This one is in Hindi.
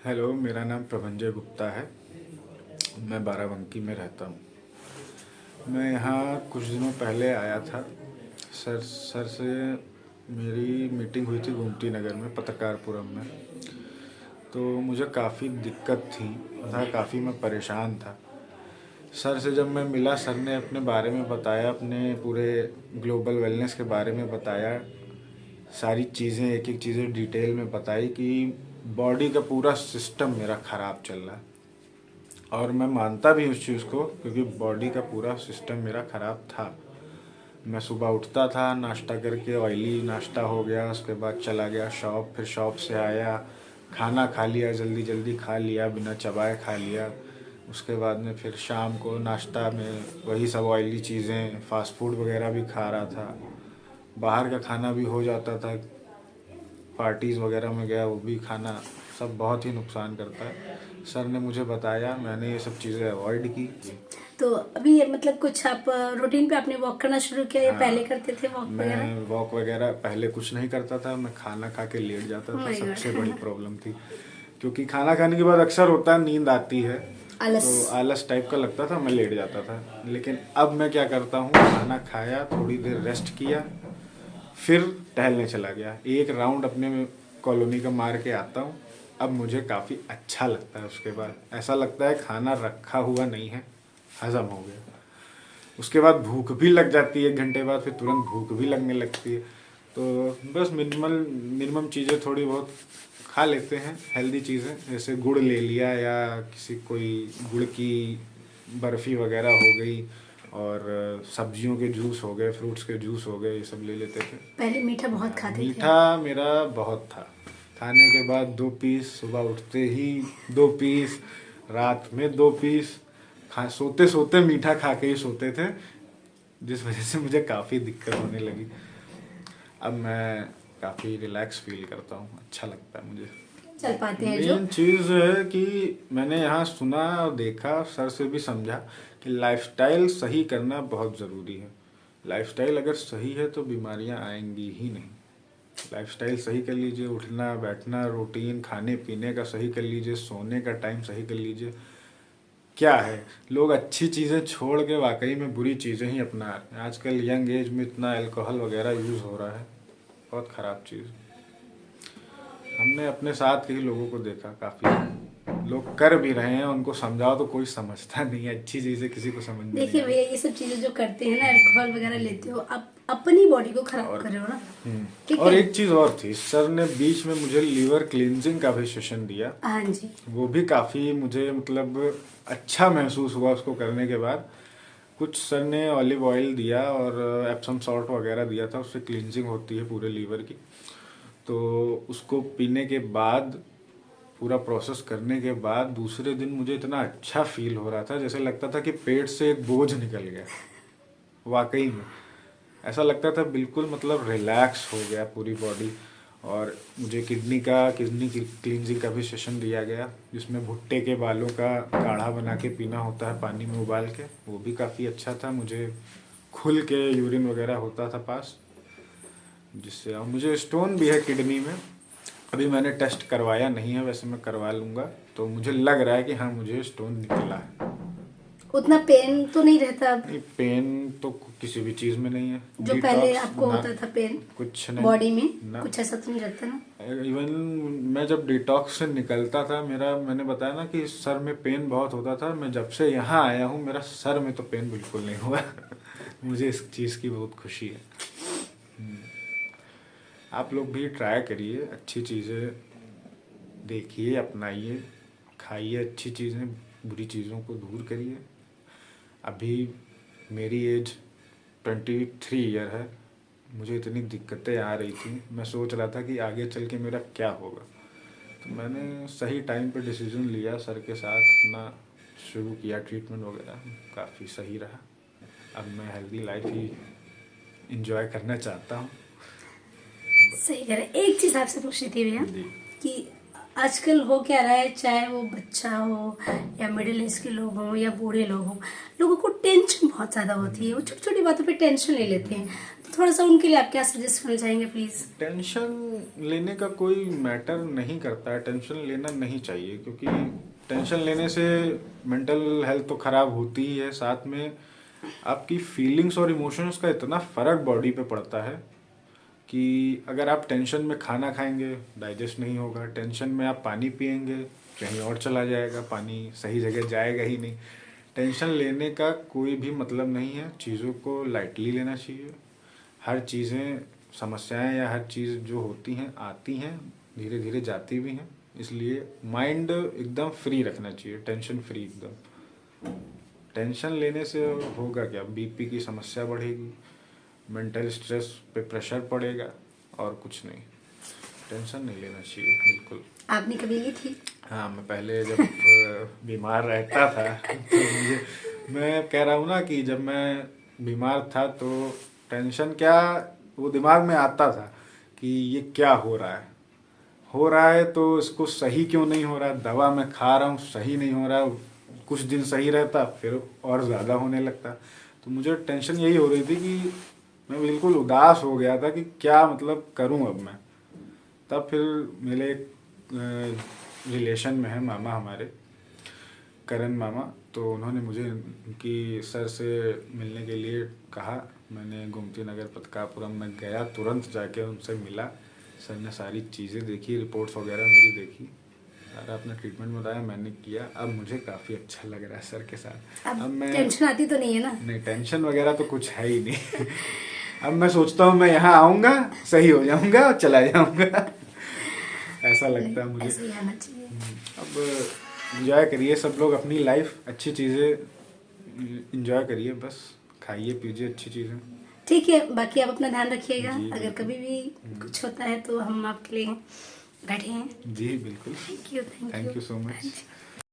हेलो, मेरा नाम प्रभंजय गुप्ता है। मैं बाराबंकी में रहता हूँ। मैं यहाँ कुछ दिनों पहले आया था। सर से मेरी मीटिंग हुई थी गोमती नगर में, पत्रकारपुरम में। तो मुझे काफ़ी दिक्कत थी तथा काफ़ी मैं परेशान था। सर से जब मैं मिला, सर ने अपने बारे में बताया, अपने पूरे ग्लोबल वेलनेस के बारे में बताया। सारी चीज़ें, एक एक चीज़ें डिटेल में बताई कि बॉडी का पूरा सिस्टम मेरा ख़राब चल रहा है। और मैं मानता भी उस चीज़ को, क्योंकि बॉडी का पूरा सिस्टम मेरा ख़राब था। मैं सुबह उठता था, नाश्ता करके ऑयली नाश्ता हो गया, उसके बाद चला गया शॉप, फिर शॉप से आया, खाना खा लिया, जल्दी जल्दी खा लिया, बिना चबाए खा लिया। उसके बाद में फिर शाम को नाश्ता में वही सब ऑयली चीज़ें, फास्ट फूड वगैरह भी खा रहा था। बाहर का खाना भी हो जाता था, पार्टीज़ वगैरह में गया, वो भी खाना सब बहुत ही नुकसान करता है। सर ने मुझे बताया, मैंने ये सब चीज़ें अवॉइड की। तो अभी ये मतलब कुछ आप रूटीन पे आपने वॉक करना शुरू किया या हाँ, पहले करते थे वॉक वगैरह? मैं वॉक वगैरह पहले कुछ नहीं करता था। मैं खाना खा के लेट जाता था, माय सबसे गॉड। बड़ी प्रॉब्लम थी। क्योंकि खाना खाने के बाद अक्सर होता है, नींद आती है, आलस। तो आलस टाइप का लगता था, मैं लेट जाता था। लेकिन अब मैं क्या करता हूँ, खाना खाया, थोड़ी देर रेस्ट किया, फिर टहलने चला गया, एक राउंड अपने कॉलोनी का मार के आता हूँ। अब मुझे काफ़ी अच्छा लगता है। उसके बाद ऐसा लगता है खाना रखा हुआ नहीं है, हजम हो गया। उसके बाद भूख भी लग जाती है, 1 घंटे बाद फिर तुरंत भूख भी लगने लगती है। तो बस मिनिमम चीज़ें थोड़ी बहुत खा लेते हैं, हेल्दी चीज़ें, जैसे गुड़ ले लिया, या किसी कोई गुड़ की बर्फ़ी वगैरह हो गई, और सब्जियों के जूस हो गए, फ्रूट्स के जूस हो गए, ये सब ले लेते थे। पहले मीठा बहुत खाते थे मीठा आप? मेरा बहुत था। खाने के बाद 2 पीस, सुबह उठते ही 2 पीस, रात में 2 पीस, सोते सोते मीठा खा के ही सोते थे, जिस वजह से मुझे काफ़ी दिक्कत होने लगी। अब मैं काफ़ी रिलैक्स फील करता हूँ, अच्छा लगता है मुझे। चल पाते हैं जो। मेन चीज़ है कि मैंने यहाँ सुना और देखा, सर से भी समझा कि लाइफस्टाइल सही करना बहुत ज़रूरी है। लाइफस्टाइल अगर सही है तो बीमारियाँ आएंगी ही नहीं। लाइफस्टाइल सही कर लीजिए, उठना बैठना, रूटीन, खाने पीने का सही कर लीजिए, सोने का टाइम सही कर लीजिए। क्या है, लोग अच्छी चीज़ें छोड़ के वाकई में बुरी चीज़ें ही अपना रहे हैं। आजकल यंग एज में इतना अल्कोहल वगैरह यूज़ हो रहा है, बहुत ख़राब चीज़। हमने अपने साथ के ही लोगों को देखा, काफ़ी लोग कर भी रहे हैं, उनको समझाओ तो कोई समझता नहीं है। अच्छी चीज़ें किसी को समझ में नहीं देखिए आती। भैया, ये सब चीजें जो करते हैं ना, अल्कोहल वगैरह लेते हो, आप अपनी बॉडी को खराब कर रहे हो ना। ठीक और है। एक चीज़ और थी, सर ने बीच में मुझे लीवर क्लींजिंग का भी सेशन दिया। हाँ जी। वो भी काफ़ी मुझे मतलब अच्छा महसूस हुआ उसको करने के बाद। कुछ सर ने ऑलिव ऑयल दिया और एप्सम सॉल्ट वगैरह दिया था, उससे क्लींजिंग होती है पूरे लीवर की। तो उसको पीने के बाद, पूरा प्रोसेस करने के बाद, दूसरे दिन मुझे इतना अच्छा फील हो रहा था, जैसे लगता था कि पेट से एक बोझ निकल गया। वाकई में ऐसा लगता था, बिल्कुल मतलब रिलैक्स हो गया पूरी बॉडी। और मुझे किडनी की क्लींजिंग का भी सेशन दिया गया, जिसमें भुट्टे के बालों का काढ़ा बना के पीना होता है पानी में उबाल के। वो भी काफ़ी अच्छा था। मुझे खुल के यूरिन वगैरह होता था पास, जिससे, और मुझे स्टोन भी है किडनी में। अभी मैंने टेस्ट करवाया नहीं है, वैसे मैं करवा लूँगा। तो मुझे लग रहा है कि हाँ, मुझे स्टोन निकला है। उतना पेन तो नहीं रहता अब? नहीं, पेन तो किसी भी चीज़ में नहीं है। जो पहले डिटॉक्स आपको ना, होता था पेन कुछ नहीं बॉडी में, ना। कुछ ऐसा तो नहीं रहता ना? इवन मैं जब डिटॉक्स से निकलता था, मैंने बताया ना कि सर में पेन बहुत होता था। मैं जब से यहाँ आया हूँ, मेरा सर में तो पेन बिल्कुल नहीं हुआ। मुझे इस चीज़ की बहुत खुशी है। आप लोग भी ट्राई करिए, अच्छी चीज़ें देखिए, अपनाइए, खाइए अच्छी चीज़ें, बुरी चीज़ों को दूर करिए। अभी मेरी एज 23 ईयर है। मुझे इतनी दिक्कतें आ रही थी, मैं सोच रहा था कि आगे चल के मेरा क्या होगा। तो मैंने सही टाइम पे डिसीजन लिया, सर के साथ अपना शुरू किया ट्रीटमेंट वगैरह, काफ़ी सही रहा। अब मैं हेल्दी लाइफ ही इंजॉय करना चाहता हूँ। सही कह रहे हैं। एक चीज आपसे पूछनी थी भैया जी। कि आजकल हो क्या रहा है, चाहे वो बच्चा हो या मिडिल एज के लोग हों या बूढ़े लोग हों, लोगों को टेंशन बहुत ज्यादा होती है। वो छोटी छोटी बातों पे टेंशन ले लेते हैं। तो थोड़ा सा उनके लिए आप क्या सजेस्ट करना चाहेंगे प्लीज? टेंशन लेने का कोई मैटर नहीं करता है, टेंशन लेना नहीं चाहिए, क्योंकि टेंशन लेने से मेंटल हेल्थ तो खराब होती ही है, साथ में आपकी फीलिंग्स और इमोशंस का इतना फर्क बॉडी पे पड़ता है कि अगर आप टेंशन में खाना खाएंगे डाइजेस्ट नहीं होगा, टेंशन में आप पानी पिएंगे कहीं और चला जाएगा, पानी सही जगह जाएगा ही नहीं। टेंशन लेने का कोई भी मतलब नहीं है, चीज़ों को लाइटली लेना चाहिए। हर चीज़ें, समस्याएं या हर चीज़ जो होती हैं आती हैं, धीरे धीरे जाती भी हैं, इसलिए माइंड एकदम फ्री रखना चाहिए, टेंशन फ्री एकदम। टेंशन लेने से होगा क्या, बीपी की समस्या बढ़ेगी, मेंटल स्ट्रेस पे प्रेशर पड़ेगा, और कुछ नहीं। टेंशन नहीं लेना चाहिए बिल्कुल। आपने कभी ली थी? हाँ, मैं पहले जब बीमार रहता था तो मैं कह रहा हूँ ना कि जब मैं बीमार था तो टेंशन क्या, वो दिमाग में आता था कि ये क्या हो रहा है तो इसको सही क्यों नहीं हो रहा, दवा मैं खा रहा हूँ सही नहीं हो रहा, कुछ दिन सही रहता फिर और ज़्यादा होने लगता। तो मुझे टेंशन यही हो रही थी कि मैं बिल्कुल उदास हो गया था कि क्या मतलब करूँ अब मैं। तब फिर मेरे रिलेशन में है मामा हमारे, करण मामा, तो उन्होंने मुझे उनकी सर से मिलने के लिए कहा। मैंने गोमती नगर पतकापुरम में गया, तुरंत जाके उनसे मिला। सर ने सारी चीज़ें देखी, रिपोर्ट्स वगैरह मेरी देखी, सारा अपना ट्रीटमेंट बताया, मैंने किया। अब मुझे काफ़ी अच्छा लग रहा है सर के साथ। अब मैं टेंशन आती तो नहीं है ना? नहीं, टेंशन वगैरह तो कुछ है ही नहीं। अब मैं सोचता हूँ मैं यहाँ आऊँगा, सही हो जाऊँगा और चला जाऊँगा। ऐसा लगता है मुझे। ऐसे ही आना चाहिए। अब इंजॉय करिए सब लोग अपनी लाइफ, अच्छी चीज़ें इंजॉय करिए, बस खाइए पीजिए अच्छी चीज़ें। ठीक है, बाकी आप अपना ध्यान रखिएगा। जी, अगर बिल्कुल। कभी भी कुछ होता है तो हम आपके लिए बैठे हैं। जी बिल्कुल। Thank you. Thank you so much.